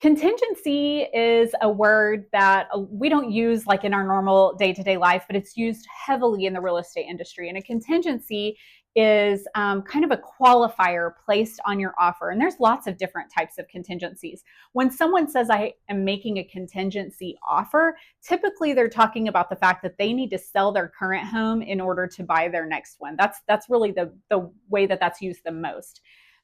Contingency is a word that we don't use like in our normal day-to-day life, but it's used heavily in the real estate industry. And a contingency is kind of a qualifier placed on your offer. And there's lots of different types of contingencies. When someone says, I am making a contingency offer, typically they're talking about the fact that they need to sell their current home in order to buy their next one. That's really the way that that's used the most.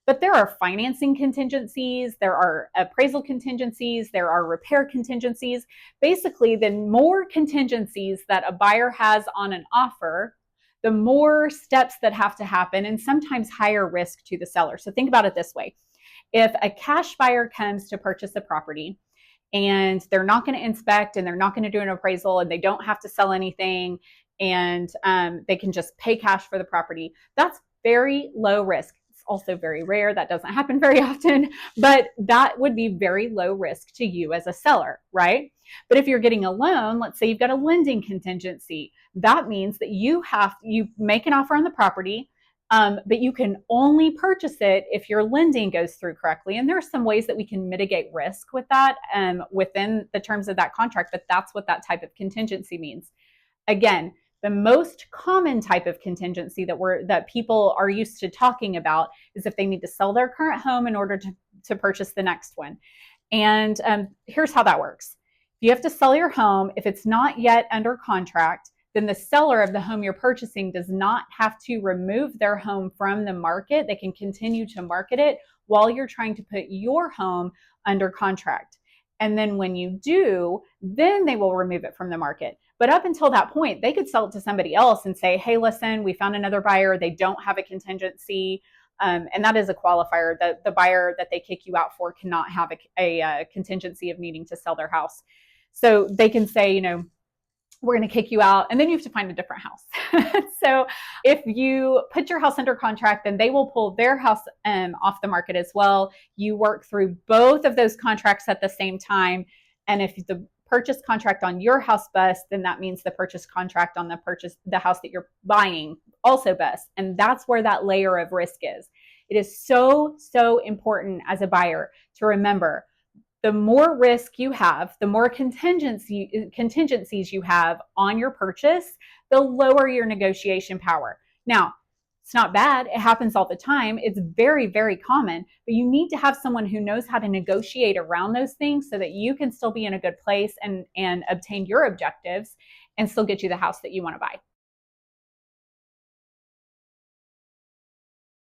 But there are financing contingencies, there are appraisal contingencies, there are repair contingencies. Basically, the more contingencies that a buyer has on an offer, the more steps that have to happen, and sometimes higher risk to the seller. So think about it this way. If a cash buyer comes to purchase a property and they're not going to inspect and they're not going to do an appraisal and they don't have to sell anything and they can just pay cash for the property, that's very low risk. Also very rare. That doesn't happen very often, but that would be very low risk to you as a seller, right? But if you're getting a loan, let's say you've got a lending contingency, that means that you make an offer on the property, but you can only purchase it if your lending goes through correctly. And there are some ways that we can mitigate risk with that within the terms of that contract, but that's what that type of contingency means. Again, the most common type of contingency that people are used to talking about is if they need to sell their current home in order to purchase the next one. And here's how that works. If you have to sell your home, if it's not yet under contract, then the seller of the home you're purchasing does not have to remove their home from the market. They can continue to market it while you're trying to put your home under contract. And then when you do, then they will remove it from the market. But up until that point, they could sell it to somebody else and say, hey, listen, we found another buyer. They don't have a contingency. And that is a qualifier. The buyer that they kick you out for cannot have a contingency of needing to sell their house. So they can say, we're going to kick you out, and then you have to find a different house. So if you put your house under contract, then they will pull their house off the market as well. You work through both of those contracts at the same time. And if the purchase contract on your house busts, then that means the purchase contract on the house that you're buying also busts. And that's where that layer of risk is. It is so, so important as a buyer to remember, the more risk you have, the more contingencies you have on your purchase, the lower your negotiation power. Now, it's not bad. It happens all the time. It's very, very common, but you need to have someone who knows how to negotiate around those things so that you can still be in a good place and obtain your objectives and still get you the house that you want to buy.